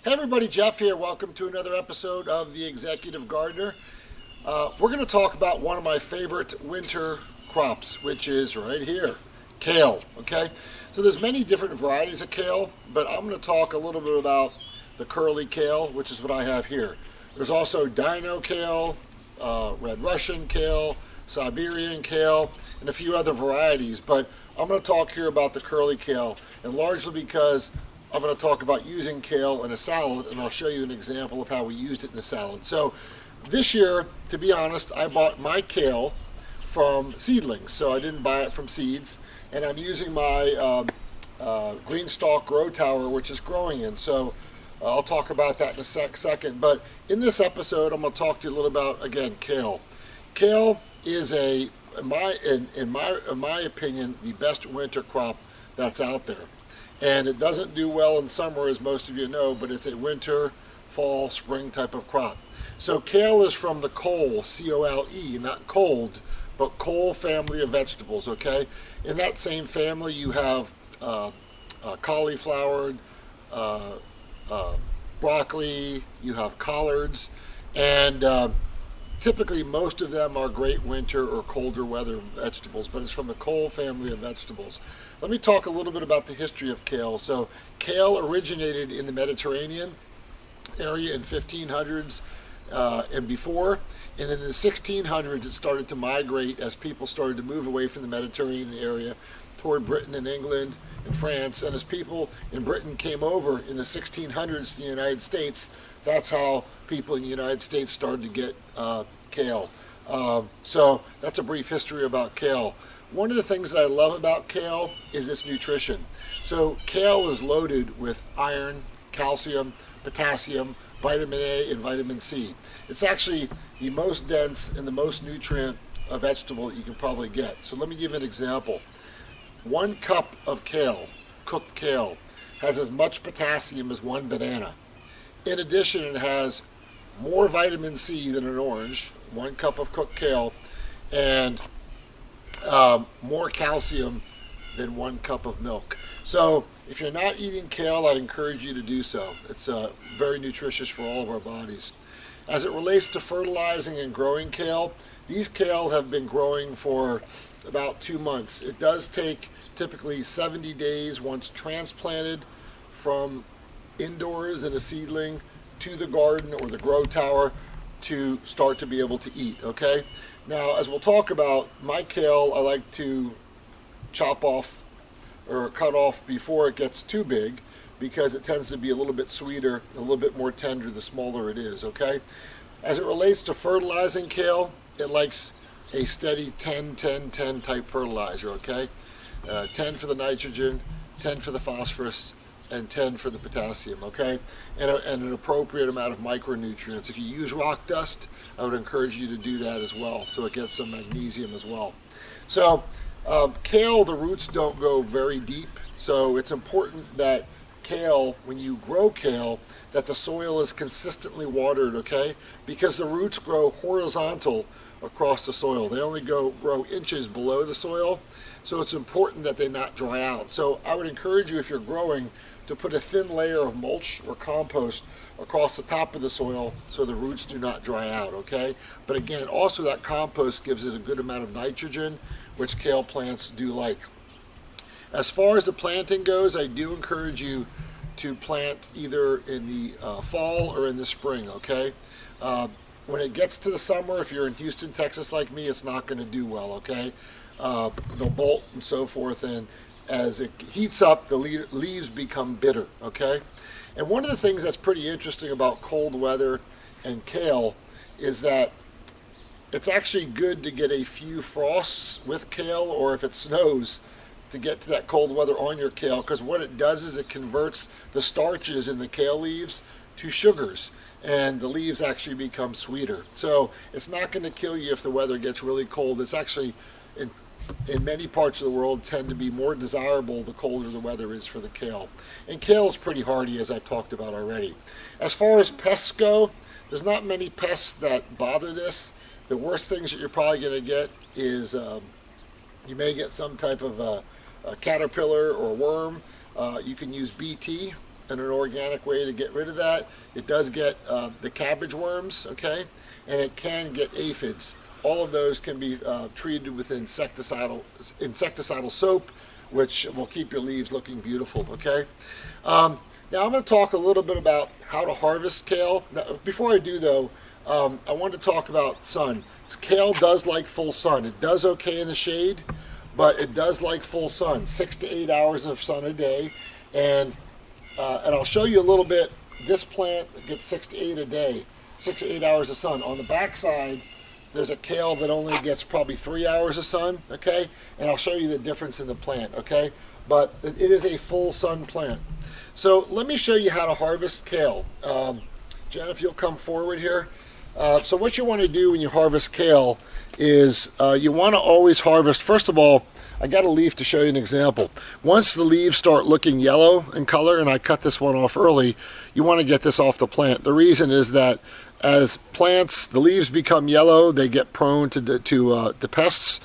Hey everybody, Jeff here. Welcome to another episode of The Executive Gardener. We're going to talk about one of my favorite winter crops, which is right here, kale. Okay, so there's many different varieties of kale, but I'm going to talk a little bit about the curly kale, which is what I have here. There's also dino kale, red Russian kale, Siberian kale, and a few other varieties. But I'm going to talk here about the curly kale, and largely because I'm going to talk about using kale in a salad, and I'll show you an example of how we used it in a salad. So this year, to be honest, I bought my kale from seedlings, so I didn't buy it from seeds, and I'm using my green stalk grow tower, which is growing in. So I'll talk about that in a second. But in this episode, I'm going to talk to you a little about, again, kale. Kale is in my opinion, the best winter crop that's out there. And it doesn't do well in summer, as most of you know, but it's a winter, fall, spring type of crop. So kale is from the cole, C-O-L-E, not cold, but cole family of vegetables, okay? In that same family, you have cauliflower, uh, broccoli, you have collards, and typically most of them are great winter or colder weather vegetables, but it's from the cole family of vegetables. Let me talk a little bit about the history of kale. So kale originated in the Mediterranean area in 1500s and before, and then in the 1600s it started to migrate as people started to move away from the Mediterranean area toward Britain and England and France. And as people in Britain came over in the 1600s to the United States, that's how people in the United States started to get kale. So that's a brief history about kale. One of the things that I love about kale is its nutrition. So kale is loaded with iron, calcium, potassium, vitamin A, and vitamin C. It's actually the most dense and the most nutrient vegetable that you can probably get. So let me give you an example. 1 cup of kale, cooked kale, has as much potassium as one banana. In addition, it has more vitamin C than an orange, 1 cup of cooked kale, and more calcium than 1 cup of milk. So if you're not eating kale, I'd encourage you to do so. It's very nutritious for all of our bodies. As it relates to fertilizing and growing kale, these kale have been growing for about 2 months. It does take typically 70 days once transplanted from indoors in a seedling to the garden or the grow tower to start to be able to eat, okay? Now, as we'll talk about, my kale I like to chop off or cut off before it gets too big because it tends to be a little bit sweeter, a little bit more tender the smaller it is, okay? As it relates to fertilizing kale, it likes a steady 10-10-10 type fertilizer, okay? 10 for the nitrogen, 10 for the phosphorus, and 10 for the potassium, okay? And an appropriate amount of micronutrients. If you use rock dust, I would encourage you to do that as well, so it gets some magnesium as well. So kale, the roots don't go very deep, so it's important that kale, when you grow kale, that the soil is consistently watered, okay? Because the roots grow horizontal across the soil. They only grow inches below the soil, so it's important that they not dry out. So I would encourage you, if you're growing, to put a thin layer of mulch or compost across the top of the soil so the roots do not dry out, okay? But again, also that compost gives it a good amount of nitrogen, which kale plants do like. As far as the planting goes, I do encourage you to plant either in the fall or in the spring, okay? When it gets to the summer, if you're in Houston, Texas like me, it's not going to do well, okay? They'll bolt and so forth, and as it heats up, the leaves become bitter, okay? And one of the things that's pretty interesting about cold weather and kale is that it's actually good to get a few frosts with kale, or if it snows, to get to that cold weather on your kale, because what it does is it converts the starches in the kale leaves to sugars, and the leaves actually become sweeter. So it's not going to kill you if the weather gets really cold. It's actually, in many parts of the world, tend to be more desirable the colder the weather is for the kale. And kale is pretty hardy, as I've talked about already. As far as pests go, there's not many pests that bother this. The worst things that you're probably going to get is you may get some type of a caterpillar or worm. You can use BT and an organic way to get rid of that. It does get the cabbage worms, okay, and it can get aphids. All of those can be treated with insecticidal soap, which will keep your leaves looking beautiful, okay? Now I'm going to talk a little bit about how to harvest kale. Now, before I do though, I want to talk about sun. Kale does like full sun. It does okay in the shade, but it does like full sun, 6 to 8 hours of sun a day. And I'll show you a little bit. This plant gets 6 to 8 a day, 6 to 8 hours of sun. On the back side, there's a kale that only gets probably 3 hours of sun, okay? And I'll show you the difference in the plant, okay? But it is a full sun plant. So let me show you how to harvest kale. Jen, if you'll come forward here. So what you want to do when you harvest kale is you want to always harvest, first of all, I got a leaf to show you an example. Once the leaves start looking yellow in color, and I cut this one off early, you want to get this off the plant. The reason is that as plants, the leaves become yellow, they get prone to pests,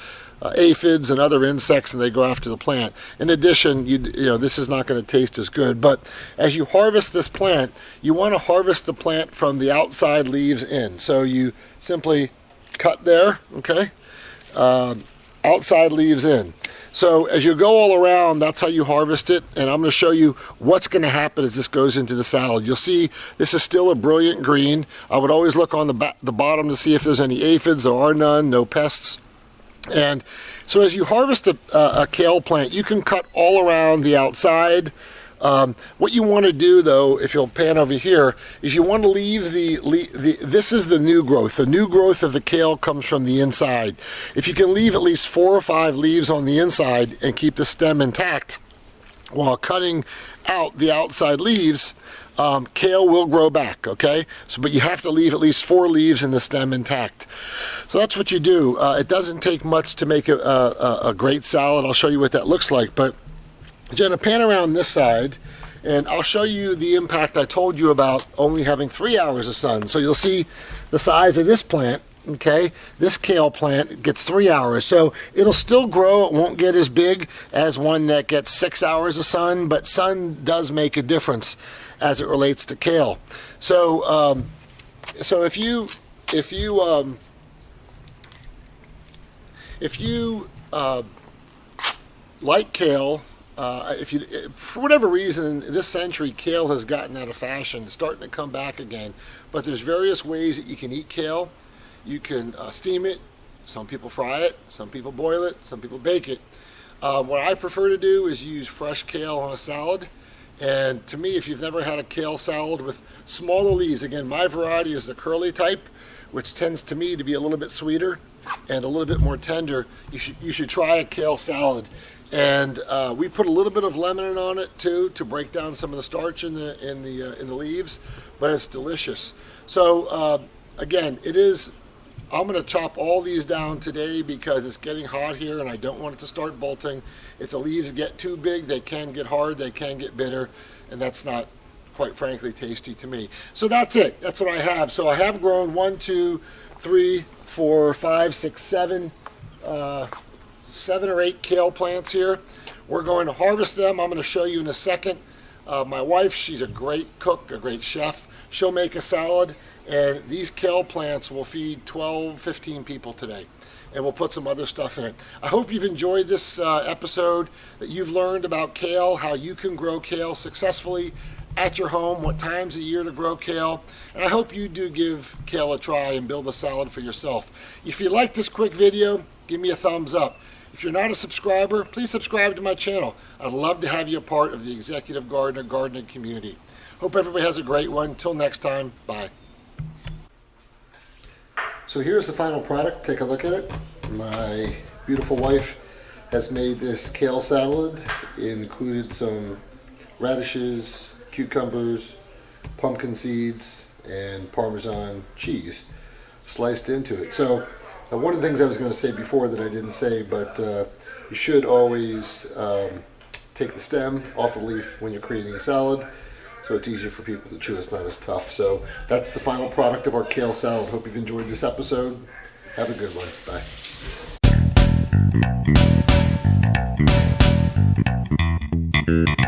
aphids and other insects, and they go after the plant. In addition, you know this is not going to taste as good, but as you harvest this plant, you want to harvest the plant from the outside leaves in. So you simply cut there, okay? Outside leaves in. So as you go all around, that's how you harvest it, and I'm going to show you what's going to happen as this goes into the salad. You'll see this is still a brilliant green. I would always look on the bottom to see if there's any aphids. There are none, no pests. And so as you harvest a kale plant, you can cut all around the outside. What you want to do, though, if you'll pan over here, is you want to leave this is the new growth. The new growth of the kale comes from the inside. If you can leave at least 4 or 5 leaves on the inside and keep the stem intact while cutting out the outside leaves, kale will grow back, okay? But you have to leave at least 4 leaves in the stem intact. So that's what you do. It doesn't take much to make a great salad. I'll show you what that looks like. But Jenna, pan around this side, and I'll show you the impact I told you about only having 3 hours of sun. So you'll see the size of this plant, okay? This kale plant gets 3 hours. So it'll still grow. It won't get as big as one that gets 6 hours of sun, but sun does make a difference as it relates to kale. So if you like kale, for whatever reason this century kale has gotten out of fashion, it's starting to come back again, but there's various ways that you can eat kale. You can steam it, some people fry it, some people boil it, some people bake it. What I prefer to do is use fresh kale on a salad. And to me, if you've never had a kale salad with smaller leaves, again, my variety is the curly type, which tends to me to be a little bit sweeter and a little bit more tender. You should try a kale salad. And we put a little bit of lemon on it too to break down some of the starch in the leaves, but it's delicious. So again, I'm going to chop all these down today because it's getting hot here and I don't want it to start bolting. If the leaves get too big, they can get hard, they can get bitter, and that's not, quite frankly, tasty to me. So that's it. That's what I have. So I have grown 1, 2, 3, 4, 5, 6, 7 or 8 kale plants here. We're going to harvest them. I'm going to show you in a second. My wife, she's a great cook, a great chef. She'll make a salad, and these kale plants will feed 12, 15 people today. And we'll put some other stuff in it. I hope you've enjoyed this episode, that you've learned about kale, how you can grow kale successfully at your home, what times of year to grow kale. And I hope you do give kale a try and build a salad for yourself. If you like this quick video, give me a thumbs up. If you're not a subscriber, please subscribe to my channel. I'd love to have you a part of the Executive Gardener gardening community. Hope everybody has a great one. Until next time, bye. So here's the final product. Take a look at it. My beautiful wife has made this kale salad. It included some radishes, cucumbers, pumpkin seeds, and Parmesan cheese sliced into it. So one of the things I was going to say before that I didn't say, but you should always take the stem off the leaf when you're creating a salad, so it's easier for people to chew. It's not as tough. So that's the final product of our kale salad. Hope you've enjoyed this episode. Have a good one. Bye.